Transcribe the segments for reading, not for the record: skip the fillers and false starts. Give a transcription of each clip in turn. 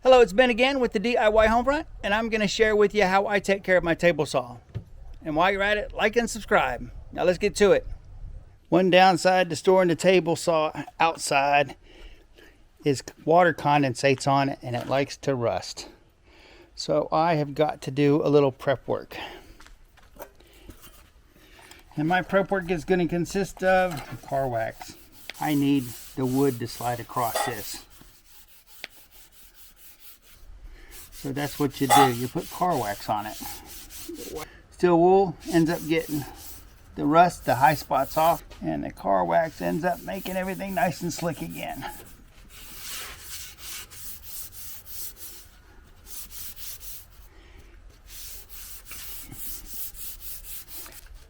Hello, it's Ben again with the DIY Homefront, and I'm going to share with you how I take care of my table saw. And while you're at it, like and subscribe. Now let's get to it. One downside to storing the table saw outside is water condensates on it and it likes to rust. So I have got to do a little prep work. And my prep work is going to consist of car wax. I need the wood to slide across this. So that's what you do, you put car wax on it. Steel wool ends up getting the rust, the high spots off, and the car wax ends up making everything nice and slick again.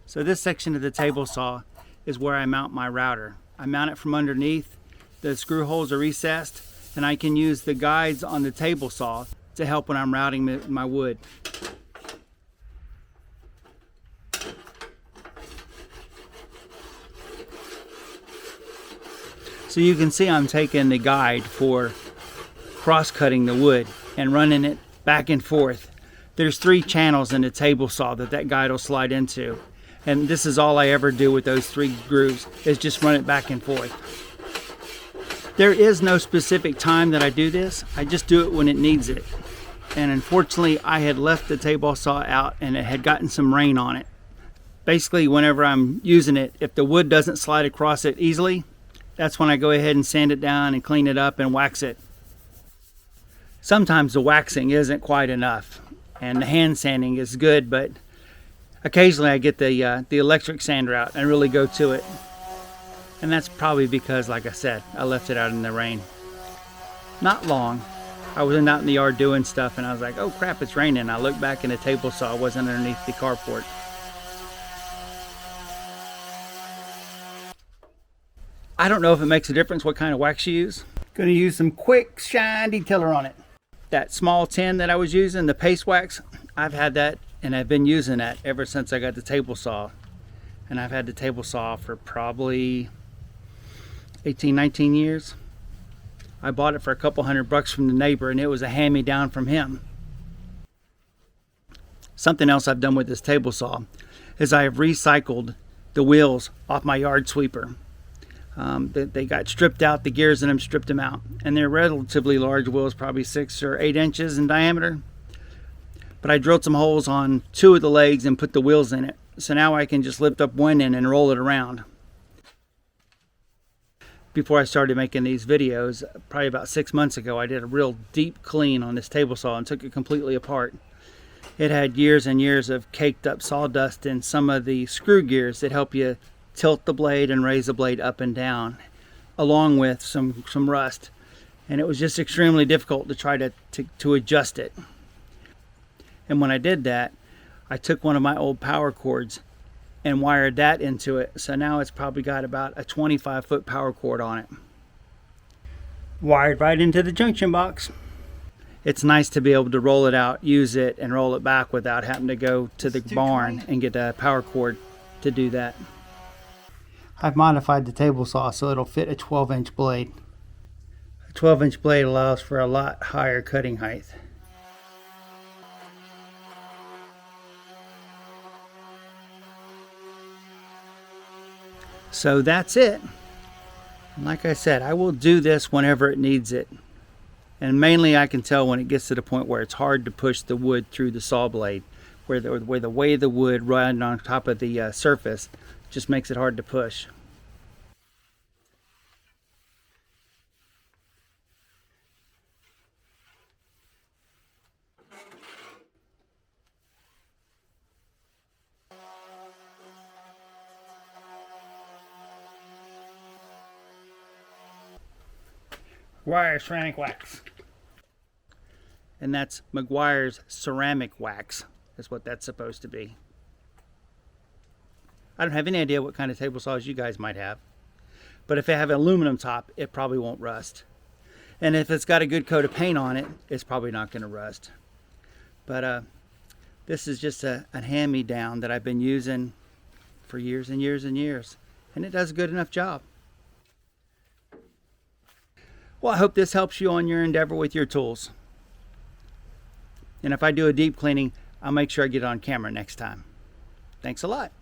So this section of the table saw is where I mount my router. I mount it from underneath, the screw holes are recessed, and I can use the guides on the table saw to help when I'm routing my wood. So you can see I'm taking the guide for cross-cutting the wood and running it back and forth. There's 3 channels in the table saw that guide will slide into. And this is all I ever do with those 3 grooves, is just run it back and forth. There is no specific time that I do this. I just do it when it needs it. And unfortunately, I had left the table saw out and it had gotten some rain on it. Basically, whenever I'm using it, if the wood doesn't slide across it easily, that's when I go ahead and sand it down and clean it up and wax it. Sometimes the waxing isn't quite enough and the hand sanding is good, but occasionally I get the electric sander out and really go to it. And that's probably because, like I said, I left it out in the rain. Not long. I was out in the yard doing stuff and I was like, oh crap, it's raining. I looked back and the table saw wasn't underneath the carport. I don't know if it makes a difference what kind of wax you use. Going to use some quick shine detailer on it. That small tin that I was using, the paste wax, I've had that and I've been using that ever since I got the table saw. And I've had the table saw for probably 18, 19 years. I bought it for a couple $100 from the neighbor and it was a hand-me-down from him. Something else I've done with this table saw is I have recycled the wheels off my yard sweeper. They got stripped out, the gears in them stripped them out. And they're relatively large wheels, probably 6 or 8 inches in diameter. But I drilled some holes on 2 of the legs and put the wheels in it. So now I can just lift up one end and roll it around. Before I started making these videos, probably about 6 months ago, I did a real deep clean on this table saw and took it completely apart. It had years and years of caked up sawdust and some of the screw gears that help you tilt the blade and raise the blade up and down, along with some rust. And it was just extremely difficult to try to adjust it. And when I did that, I took one of my old power cords and wired that into it. So now it's probably got about a 25-foot power cord on it. Wired right into the junction box. It's nice to be able to roll it out, use it, and roll it back without having to go to the barn and get a power cord to do that. I've modified the table saw so it'll fit a 12-inch blade. A 12-inch blade allows for a lot higher cutting height. So that's it. Like I said, I will do this whenever it needs it. And mainly I can tell when it gets to the point where it's hard to push the wood through the saw blade, where the way the wood riding on top of the surface just makes it hard to push. Meguiar's ceramic wax. And that's Meguiar's ceramic wax, is what that's supposed to be. I don't have any idea what kind of table saws you guys might have, but if it have an aluminum top, it probably won't rust. And if it's got a good coat of paint on it, it's probably not going to rust. But this is just a hand-me-down that I've been using for years and years and years, and it does a good enough job. Well, I hope this helps you on your endeavor with your tools. And if I do a deep cleaning, I'll make sure I get it on camera next time. Thanks a lot.